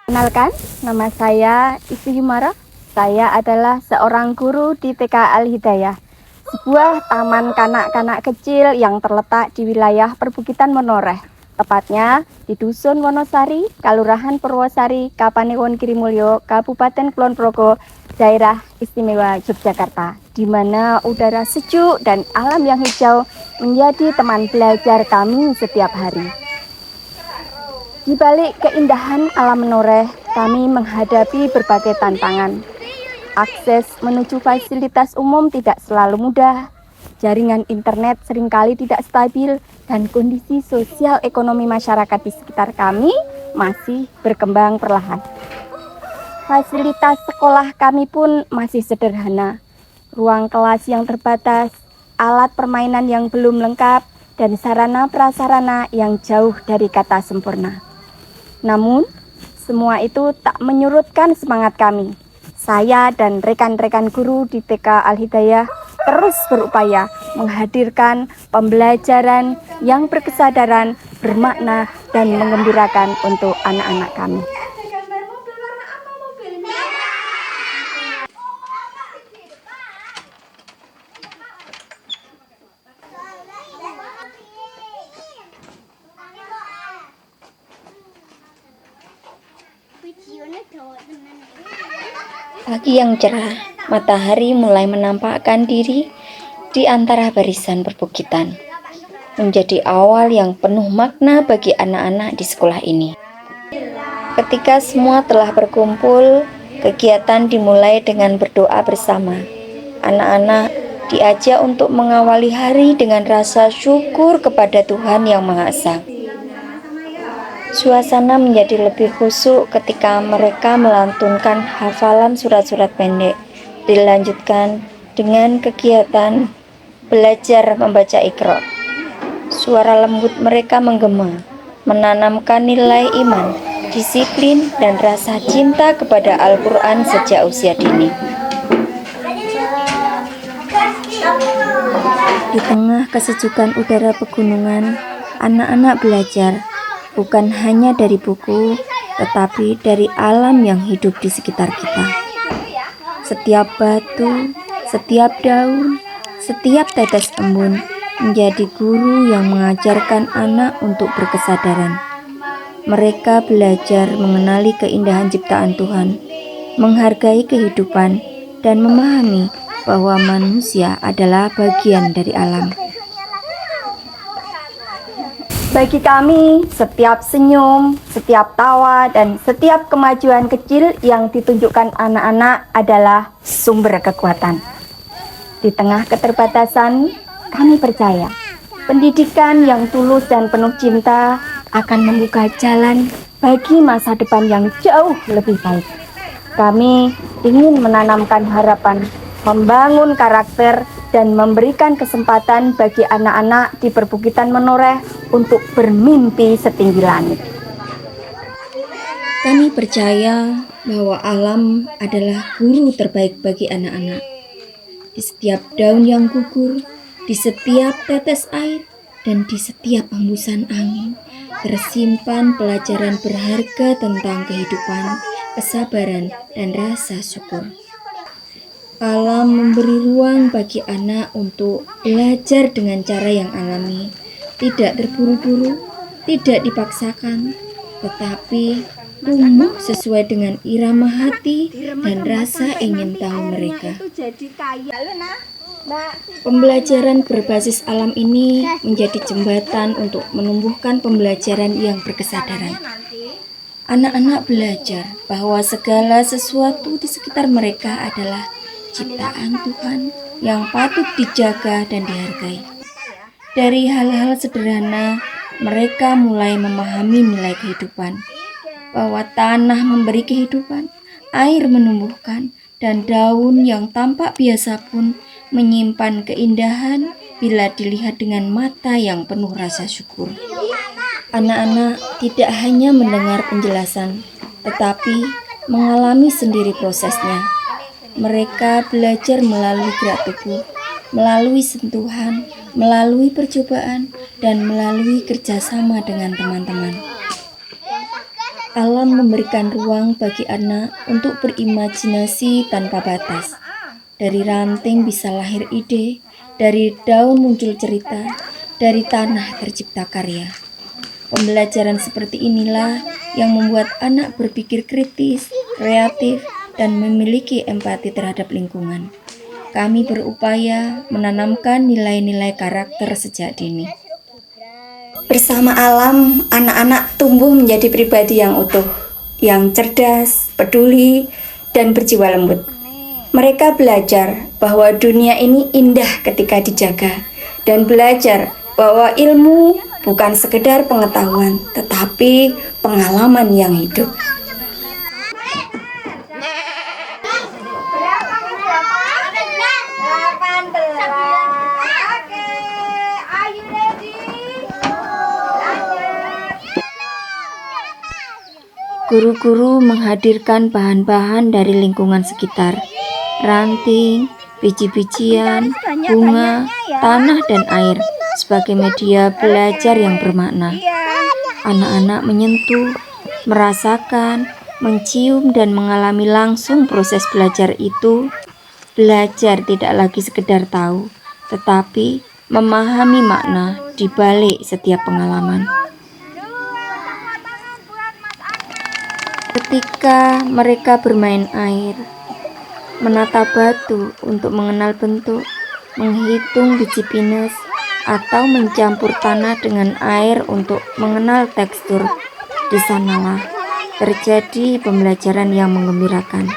Kenalkan, nama saya Isti Himara. Saya adalah seorang guru di TK Al-Hidayah, sebuah taman kanak-kanak kecil yang terletak di wilayah perbukitan Menoreh, tepatnya di Dusun Wonosari, Kalurahan Purwosari, Kapanewon Kirimulyo, Kabupaten Kulon Progo, Daerah Istimewa Yogyakarta, di mana udara sejuk dan alam yang hijau menjadi teman belajar kami setiap hari. Di balik keindahan alam Menoreh, kami menghadapi berbagai tantangan. Akses menuju fasilitas umum tidak selalu mudah, jaringan internet seringkali tidak stabil, dan kondisi sosial ekonomi masyarakat di sekitar kami masih berkembang perlahan. Fasilitas sekolah kami pun masih sederhana, ruang kelas yang terbatas, alat permainan yang belum lengkap, dan sarana prasarana yang jauh dari kata sempurna. Namun, semua itu tak menyurutkan semangat kami. Saya dan rekan-rekan guru di TK Al-Hidayah terus berupaya menghadirkan pembelajaran yang berkesadaran, bermakna, dan menggembirakan untuk anak-anak kami. Pagi yang cerah, matahari mulai menampakkan diri di antara barisan perbukitan, menjadi awal yang penuh makna bagi anak-anak di sekolah ini. Ketika semua telah berkumpul, kegiatan dimulai dengan berdoa bersama. Anak-anak diajak untuk mengawali hari dengan rasa syukur kepada Tuhan Yang Maha Esa. Suasana menjadi lebih khusyuk ketika mereka melantunkan hafalan surat-surat pendek. Dilanjutkan dengan kegiatan belajar membaca Iqra. Suara lembut mereka menggema, menanamkan nilai iman, disiplin, dan rasa cinta kepada Al-Quran sejak usia dini. Di tengah kesejukan udara pegunungan, anak-anak belajar bukan hanya dari buku, tetapi dari alam yang hidup di sekitar kita. Setiap batu, setiap daun, setiap tetes embun menjadi guru yang mengajarkan anak untuk berkesadaran. Mereka belajar mengenali keindahan ciptaan Tuhan, menghargai kehidupan, dan memahami bahwa manusia adalah bagian dari alam. Bagi kami, setiap senyum, setiap tawa, dan setiap kemajuan kecil yang ditunjukkan anak-anak adalah sumber kekuatan. Di tengah keterbatasan, kami percaya pendidikan yang tulus dan penuh cinta akan membuka jalan bagi masa depan yang jauh lebih baik. Kami ingin menanamkan harapan, membangun karakter, dan memberikan kesempatan bagi anak-anak di perbukitan Menoreh untuk bermimpi setinggi langit. Kami percaya bahwa alam adalah guru terbaik bagi anak-anak. Di setiap daun yang gugur, di setiap tetes air, dan di setiap hembusan angin, tersimpan pelajaran berharga tentang kehidupan, kesabaran, dan rasa syukur. Alam memberi ruang bagi anak untuk belajar dengan cara yang alami, tidak terburu-buru, tidak dipaksakan, tetapi tumbuh sesuai dengan irama hati dan rasa ingin tahu mereka. Pembelajaran berbasis alam ini menjadi jembatan untuk menumbuhkan pembelajaran yang berkesadaran. Anak-anak belajar bahwa segala sesuatu di sekitar mereka adalah ciptaan Tuhan yang patut dijaga dan dihargai. Dari hal-hal sederhana, mereka mulai memahami nilai kehidupan, bahwa tanah memberi kehidupan, air menumbuhkan, dan daun yang tampak biasa pun menyimpan keindahan bila dilihat dengan mata yang penuh rasa syukur. Anak-anak tidak hanya mendengar penjelasan, tetapi mengalami sendiri prosesnya. Mereka belajar melalui gerak tubuh, melalui sentuhan, melalui percobaan, dan melalui kerjasama dengan teman-teman. Alam memberikan ruang bagi anak untuk berimajinasi tanpa batas. Dari ranting bisa lahir ide, dari daun muncul cerita, dari tanah tercipta karya. Pembelajaran seperti inilah yang membuat anak berpikir kritis, kreatif, dan memiliki empati terhadap lingkungan. Kami berupaya menanamkan nilai-nilai karakter sejak dini. Bersama alam, anak-anak tumbuh menjadi pribadi yang utuh, yang cerdas, peduli, dan berjiwa lembut. Mereka belajar bahwa dunia ini indah ketika dijaga, dan belajar bahwa ilmu bukan sekedar pengetahuan, tetapi pengalaman yang hidup. Guru-guru menghadirkan bahan-bahan dari lingkungan sekitar, ranting, biji-bijian, bunga, tanah, dan air sebagai media belajar yang bermakna. Anak-anak menyentuh, merasakan, mencium, dan mengalami langsung proses belajar itu. Belajar tidak lagi sekedar tahu, tetapi memahami makna di balik setiap pengalaman. Ketika mereka bermain air, menata batu untuk mengenal bentuk, menghitung biji pinus, atau mencampur tanah dengan air untuk mengenal tekstur, di sanalah terjadi pembelajaran yang menggembirakan.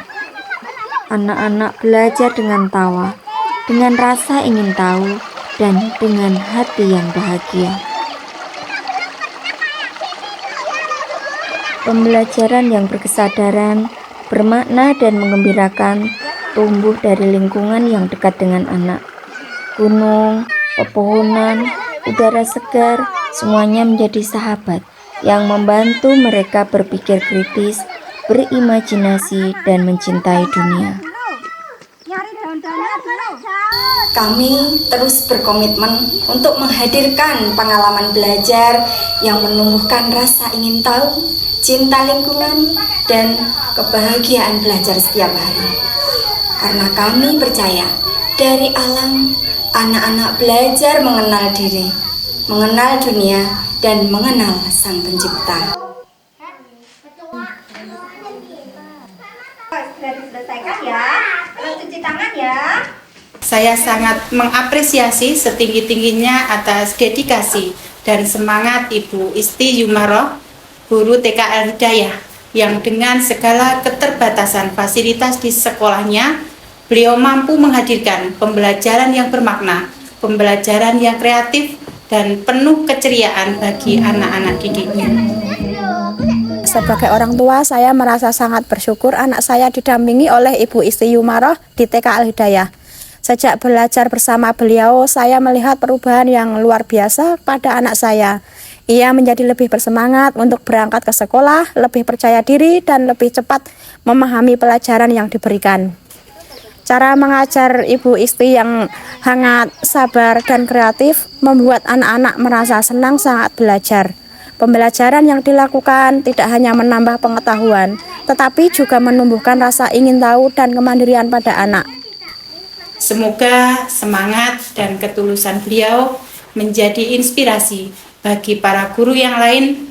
Anak-anak belajar dengan tawa, dengan rasa ingin tahu, dan dengan hati yang bahagia. Pembelajaran yang berkesadaran, bermakna, dan menggembirakan tumbuh dari lingkungan yang dekat dengan anak. Gunung, pepohonan, udara segar, semuanya menjadi sahabat yang membantu mereka berpikir kritis, berimajinasi, dan mencintai dunia. Kami terus berkomitmen untuk menghadirkan pengalaman belajar yang menumbuhkan rasa ingin tahu, cinta lingkungan, dan kebahagiaan belajar setiap hari. Karena kami percaya, dari alam, anak-anak belajar mengenal diri, mengenal dunia, dan mengenal Sang Pencipta. Selesaikan ya, cuci tangan ya. Saya sangat mengapresiasi setinggi-tingginya atas dedikasi dan semangat Ibu Isti Yumaroh, guru TK Al-Hidayah, yang dengan segala keterbatasan fasilitas di sekolahnya, beliau mampu menghadirkan pembelajaran yang bermakna, pembelajaran yang kreatif, dan penuh keceriaan bagi anak-anak didiknya. Sebagai orang tua, saya merasa sangat bersyukur anak saya didampingi oleh Ibu Isti Yumaroh di TK Al-Hidayah. Sejak belajar bersama beliau, saya melihat perubahan yang luar biasa pada anak saya. Ia menjadi lebih bersemangat untuk berangkat ke sekolah, lebih percaya diri, dan lebih cepat memahami pelajaran yang diberikan. Cara mengajar Ibu Isti yang hangat, sabar, dan kreatif membuat anak-anak merasa senang saat belajar. Pembelajaran yang dilakukan tidak hanya menambah pengetahuan, tetapi juga menumbuhkan rasa ingin tahu dan kemandirian pada anak. Semoga semangat dan ketulusan beliau menjadi inspirasi bagi para guru yang lain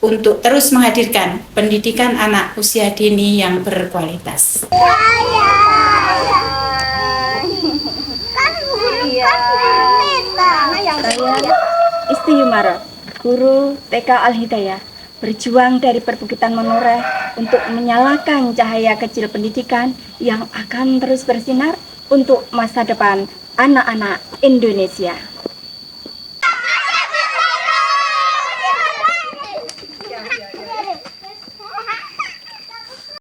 untuk terus menghadirkan pendidikan anak usia dini yang berkualitas. Saya Isti Yumaroh, guru TK Al-Hidayah, berjuang dari perbukitan Menoreh untuk menyalakan cahaya kecil pendidikan yang akan terus bersinar untuk masa depan anak-anak Indonesia.